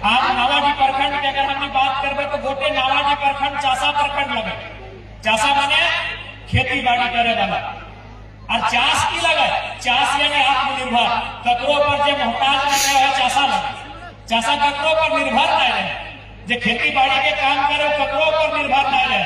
आज नावाडी प्रखंड की अगर हम बात करबे तो गोटे नावाडी प्रखंड चासा प्रखंड लगे। चासा माने खेती बाड़ी करे वाला और चास की लगे, चास यानी आत्मनिर्भर, ककरो पर जे मोहताज नहीं है चासा लगे। चासा ककरो पर निर्भर नहीं रहे, जे खेती बाड़ी के काम करे ककरो पर निर्भर नहीं रहे,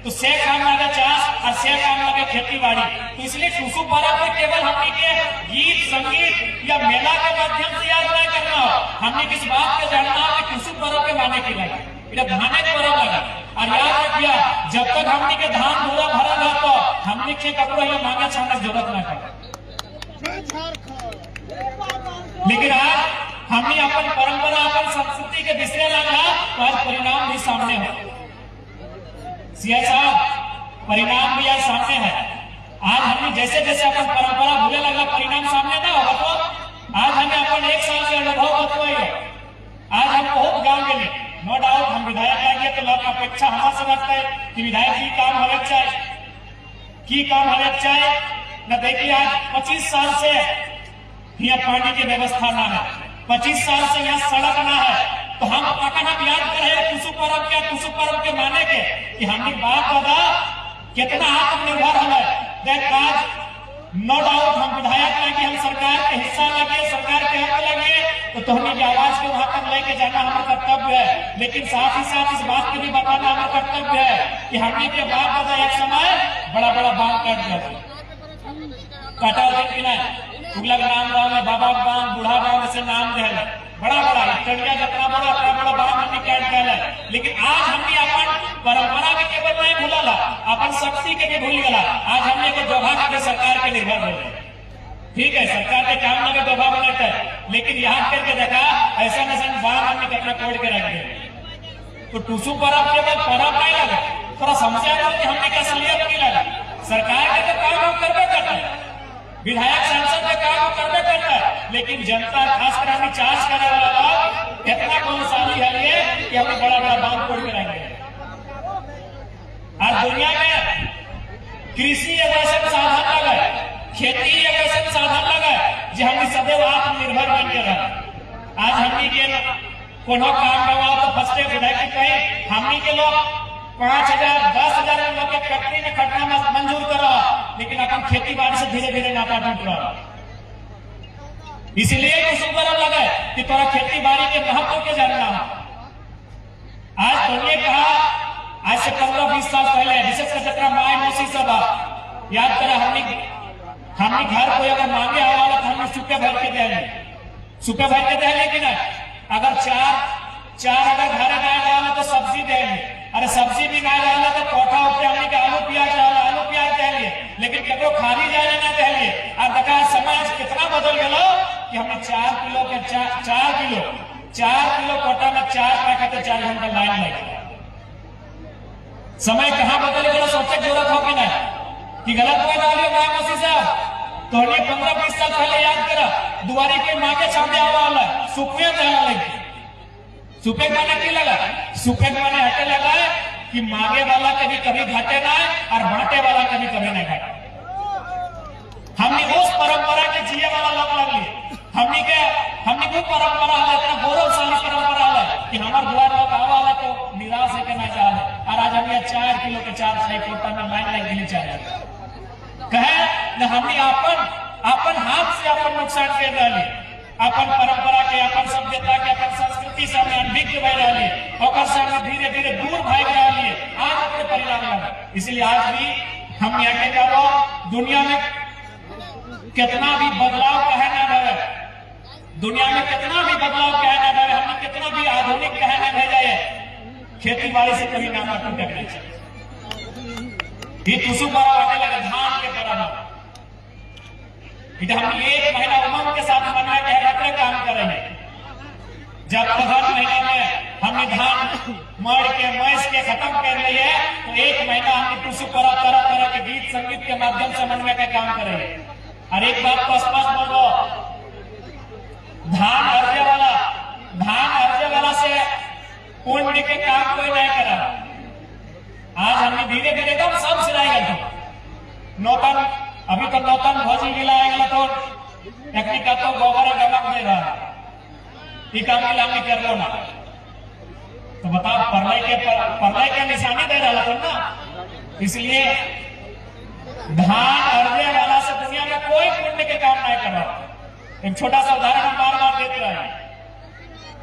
तो से काम लगे चास और से काम लगे खेती बाड़ी। तो इसलिए टुसु पर्व में केवल हमने के गीत संगीत या मेला के माध्यम से याद नहीं करना हो, हमने किस बात के जानना हो कि टुसु पर्व के माने की लगे, इधर धाने के पर्व लगा। और याद रखिए जब तक हमने के धान पूरा भरल है तो हमने के कपड़ो ये मांगे छाने की जरूरत ना पड़े। लेकिन आज हमने अपन परंपरा अपन संस्कृति के बिसरे लगा तो आज परिणाम भी सामने हो। सीएम साहब परिणाम भी आज सामने है। आज हमने जैसे जैसे अपन परंपरा भूले लगा परिणाम सामने ना होगा तो आज हमें अपन 1 साल से अनुभव बतवाइए। आज हम बहुत गांव के लिए नो डाउट हम विधायक आएंगे तो लोग अपेक्षा हमारे से रखते हैं कि विधायक जी काम हवे चाहिए की काम हवे चाहिए न। देखिए आज 25 साल से यहाँ पानी की व्यवस्था ना है, 25 साल से यहाँ सड़क ना है, तो हम अगर हम याद करें टुसु पर्व के माने के कि हमने बात बता कितना आत्मनिर्भर है। देख आज नो डाउट हम विधायक लगे, हम सरकार के हिस्सा लगे, सरकार के हक लगे, तो हमें की आवाज को वहां तक लेके जाना हमारा कर्तव्य है। लेकिन साथ ही साथ इस बात को भी बताना हमारा कर्तव्य है कि हमने के बात बता एक समय बड़ा बड़ा बांध काट दिया, काटा कि नहीं तुगलक नाम गाँव में बाबा बांध बूढ़ा गाँव से नाम दे बड़ा बड़ा टंडिया जितना बड़ा बांध हमने काट दिया। लेकिन आज हमने अपन परंपरा के केवल नहीं भूला, अपन शक्ति के भी भूल गया। आज हमने को दोभा के सरकार के निर्भर हो गए। ठीक है सरकार के काम में दोभा बनाता है, लेकिन यहाँ करके देखा ऐसा नैसा बांध हमने अपना कोड के रख दिया। तो टुसु पर्व केवल पर्व नहीं लगा, थोड़ा समझा दो कि हमने क्या असलियत नहीं लगा। सरकार के तो काम हम करते करते हैं, विधायक सांसद के काम करते करते हैं, लेकिन जनता खासकर हमें चार्ज करने वाला लोग इतना बलशाली है ये कि हमें बड़ा बड़ा बांध तोड़ के रखेंगे। आज दुनिया में कृषि एक ऐसा साधन लगा है, खेती एक ऐसा साधन लगा है जो हमें सदैव आत्मनिर्भर बन के रहा। आज हमने के कोनो काम करवाओ तो फर्स्ट विधायक कहे हमने के लोग 5,000 10,000 लोग के फैक्ट्री में खटना मंजूर करो, लेकिन अपन खेती बाड़ी से धीरे धीरे नाता टूट रहा। इसलिए टुसु पर्व लगा कि तोरा खेती बाड़ी के महत्व के जानना। आज तुमने कहा आज से 15-20 साल पहले विशेषकर जितना माए मौसी सब याद करा हमने घर को अगर मांगे हवाला तो हमने सूखे भर के देंगे, सूखे भर के देंगे कि नहीं। अगर चार अगर घर गाय तो सब्जी देंगे, अरे सब्जी भी ना डालना तो कोठा उठे हमने के आलू प्याज देंगे, लेकिन कभी खाली जाने ना देंगे। और देखा समाज कितना बदल गया कि हमने 4 किलो कोटा में 4 पैकेट 4 घंटा लाइन लगे। समय कहाँ बदल गया सोचे की जरूरत हो कि नहीं कि गलत कोई डालिए मौसी साहब। तो 15-20 साल पहले याद करा दुआरी के मांगे छापे आवा सुखे लगे, सुखे माने की लगा, सुखे माने हटे लगा कि मांगे वाला कभी घटे ना और बांटे वाला कभी नहीं घटे। हमने उस परंपरा के जिये वाला लोग लगे, हमने वो परंपरा है इतना गौरवशाली परंपरा है कि हमारे द्वार लोग आवा तो निराश है ना चाह। और आज हमें 4 किलो के 4 6 कोटा में लाइन लग गई चाहिए कहे न हमने अपन हाथ से अपन नुकसान कर रही, अपन परंपरा के अपन सभ्यता के अपन संस्कृति से हमें अनभिज्ञ बह रही और धीरे धीरे दूर भाग रही है। आज अपने परिणाम लगा। इसलिए आज भी हम यहाँ का दुनिया में कितना भी बदलाव कहे ना रहे, दुनिया में कितना भी बदलाव कहे ना रहे, हमने कितना भी आधुनिक कहे ना भेजा है, खेती बाड़ी से कभी नामा टूटना चाहिए। टुसु पर्व आने लगा धान के पर्व, हम 1 महीना उमंग के साथ मनाए के रखने काम करेंगे। जब अगहन महीना में हमने धान मर के मैस के खत्म कर लिए तो 1 महीना हमने टुसु पर्व तरह तरह के गीत संगीत के माध्यम से मनवे का काम करेंगे। और एक बात को स्पष्ट बोलो, धान अर्जे वाला से पुण्य के काम कोई नहीं करा। आज हमने धीरे धीरे एकदम सब सिराई गए नौतन, अभी तो नौतन भोजी गिलाएगा तो एक तो गोबर गमक दे रहा, काम कर लो ना। तो बताओ प्रलय के निशानी दे रहा था ना। इसलिए धान अर्जे वाला से दुनिया में कोई पुण्य के काम नहीं कर रहा। एक छोटा सा उदाहरण हम बार बार देते रहे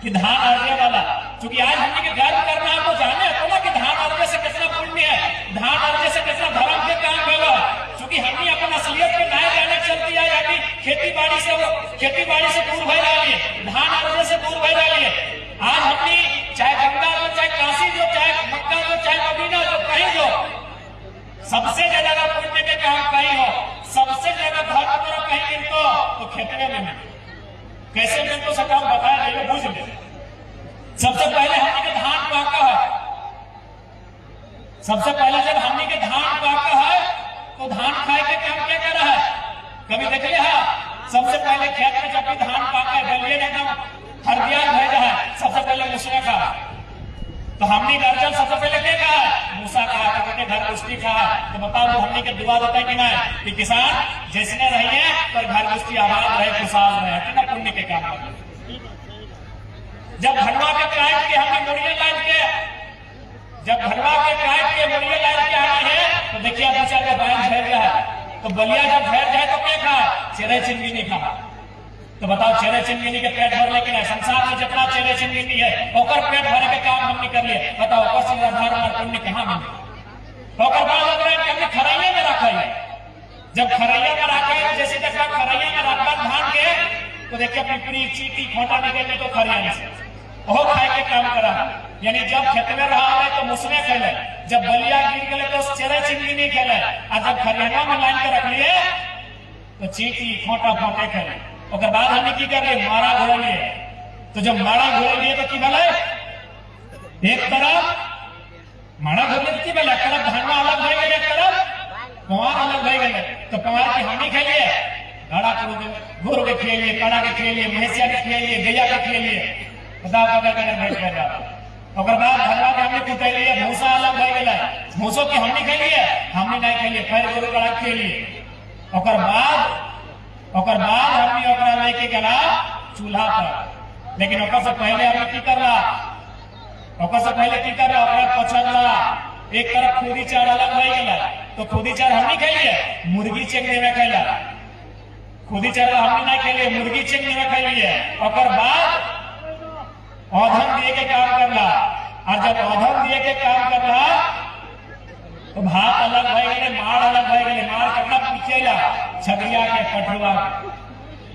कि धान अर्जे वाला, क्योंकि आज हमने के गर्व करना है तो जाने तो ना कि धान अर्जे से कितना पुण्य है, धान अर्जे से कितना धर्म के काम होगा। क्योंकि हमने अपन असलियत के नए जाने चलती है, यानी खेती बाड़ी से दूर भय रही है, धान अर्जे से दूर भय रही है। आज हमने चाहे गंगा जो, चाहे काशी जो, चाहे मक्का जो, चाहे मदीना जो, कहीं जो, सबसे ज्यादा पुण्य के काम कहीं हो, सबसे ज्यादा धर्म करो कहीं मिलतो तो खेतवे में मिले। कैसे मिलतो सरकार बताया जाइए, बुझ ले। सबसे पहले हमने के धान पाका है, सबसे पहले जब हमने के धान पाका है तो धान खाए के काम क्या कर रहा है, कभी देख लिया? सबसे पहले खेत में जब भी धान पाका है, बलिए एकदम हरदियाल भेजा है, सबसे पहले मूसा का। तो हमने अर्जन सबसे पहले क्या कहा है? मूसा कहा, अपने घर गुस्ती कहा। तो बताओ वो हमने के दुआ देता है कि नहीं कि किसान जैसने रहिए पर घर गुस्ती आबाद रहे, खुशहाल रहे, कितना पुण्य के काम है। जब घरवा के काट के हमने मुड़िया लाइन के, जब घरवा के काट के मुड़िया लाइन के आना है तो देखिए बच्चा का बैन झेल रहा है। तो बलिया जब झेल जाए तो क्या खा? चेहरे चिंगिनी खा। तो बताओ चेहरे चिंगिनी के पेट भर लेकिन संसार में जितना चेहरे चिंगिनी है ओकर पेट भरे के काम हमने कर लिए। बताओ ओकर से धर्म और पुण्य कहाँ मिले? ओकर बाद हमने खरैया में रखा है। जब खरैया में रखा, जैसे जब खरैया में रखा धान के तो देखिए पिपरी चीटी खोटा निकले तो खरिया से वो खाए के काम करा। यानी जब खेत में रहा है तो मुसने खेले, जब बलिया गिर गए तो चेहरे चिंगिनी खेले, और जब खरियाना में लाइन के रख लिए तो चीटी खोटा फोटे खेले। और बाद हमने की कर लिए? मारा घोड़ लिए। तो जब मारा घोड़ लिए तो की भले एक तरफ मारा घोड़ लिए की भले, एक तरफ धनवा अलग भय गए, एक तरफ पवार अलग भय गए। तो पवार की हानि खेलिए, घड़ा घोर के खेलिए, कड़ा के खेलिए, भैंसिया के खेलिए, गैया के खेलिए, बताओ भेंट कर रहा। और बाद धनवा के हमने कुटेलिए, भूसा अलग भय गए, भूसों की हमने खेलिए, हमने नहीं खेलिए, फिर गोरू कड़ा खेलिए। और बाद हमने ओकरा लेके गला चूल्हा पर। लेकिन ओकर से पहले हमने की कर रहा, ओकर से पहले की कर रहा, ओकरा पछड़ला। एक तरफ खुदी चार अलग भय गया तो खुदी चार हमने खेलिए, मुर्गी चेंगने में खेला। खुदी चार हमने नहीं खेलिए, मुर्गी चेंगने में खेलिए। और बाद औधन दिए के काम करला, और जब औधन दिए के काम करला तो भात अलग भय गए, मार अलग भय गए। मार करना पीछेला छबिया के पठुआ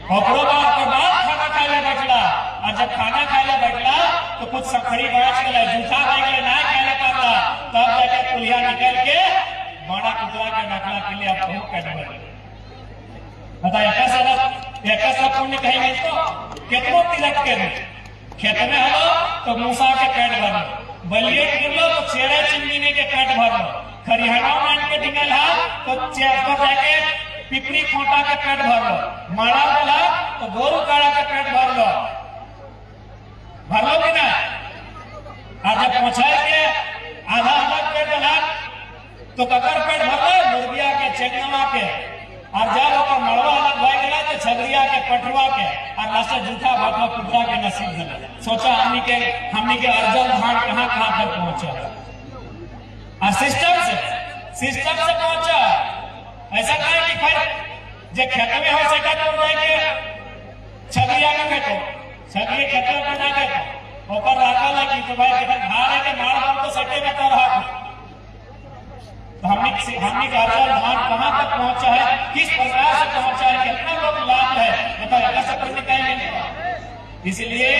बाद खाना खाए बैठला। और जब खाना खाए बैठला तो कुछ सखड़ी बच गए, जूठा भय गए, ना खाए पाता। तब जाके कुलिया निकल के बड़ा कुतरा के रखला के लिए आप बताइए कैसा पुण्य कहेंगे तो कितनों तिलक के खेत में हो तो मूसा के पेट भर, बलिए गिरलो तो चेहरे चिंगिनी के पेट भर, खरिहाना मान के डिंगल है तो जाके पिपरी खोटा के पेट भर लो, मारा वाला तो गोरू काड़ा के पेट भर लो कि ना। और जब पहुंचाए के आधा अलग पेट डला तो ककर पेट भर लो, मुर्गिया के, चेंगवा के। और जब ओकर मड़वा अलग भय गया तो छगरिया के, पटुआ के, और लास्ट जूठा भाटवा कुतरा के नसीब दिला। सोचा हमनी के अर्जन धान कहाँ तक पहुंचा, और सिस्टम से पहुंचा। ऐसा कहे कि फिर जो खेत में हो सका तो जाएंगे छगरिया में फेंको, छगरी खेत में ना फेंको, ऊपर रखा लगी तो भाई धान है के मार तो सटे में तो रहा। तो हमने का अर्जन धान कहाँ तक पहुंचा है, किस प्रकार से पहुंचा है, कितना लोग लाभ है, बताओ ऐसा कुछ कहेंगे। इसलिए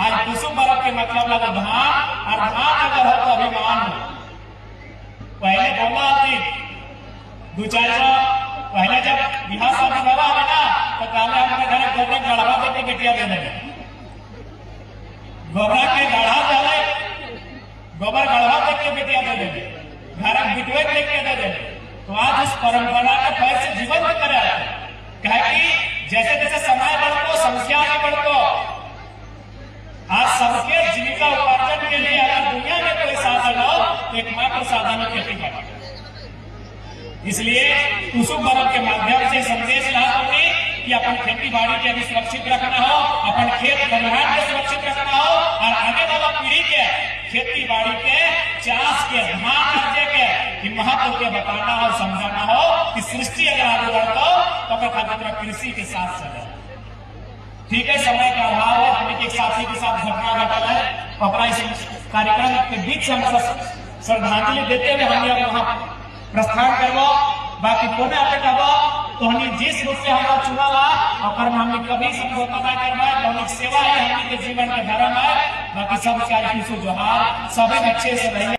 आज कुसुम पर्व के मतलब लगा धान, और धान अगर हो तो अभिमान हो। पहले बोला थी दो चार पहले जब बिहार शादी वाला है ना तो काले अपने घर गोबरा गढ़ा देके बेटिया दे देंगे, गोबरा के गढ़ा दे, गोबर गढ़ा देख के बेटिया दे देंगे, घर बिटवे देख के दे देंगे। तो आज उस परंपरा का पैर से जीवन में करे कहे कि जैसे जैसे समय बढ़तो संख्या भी बढ़तो, आज सबके जीविका उपार्जन के लिए अगर दुनिया में कोई साधन हो तो एकमात्र साधन है खेती बाड़ी। इसलिए कुसुम पर्व के माध्यम से संदेश ला होंगे कि अपन खेती बाड़ी के भी सुरक्षित रखना हो, अपन खेत खलिहान के सुरक्षित रखना हो, और आगे वाला पीढ़ी के खेती बाड़ी के चाष के धान अर्जे के कि महत्व के बताना हो समझाना हो कि सृष्टि अगर आगे बढ़ता तो खातिर कृषि के साथ चले। ठीक है, समय का अभाव है, हमने एक साथी के साथ घटना घटा है अपना इस कार्यक्रम के बीच हम श्रद्धांजलि देते हुए हमने वहां प्रस्थान करबो। बाकी कोने अटक तो हमने जिस रूप से हमारा चुना ला और हमने कभी समझौता नहीं करना है, तो सेवा है हमने के जीवन के धर्म है। बाकी सब जोहार, सभी अच्छे से रहिए।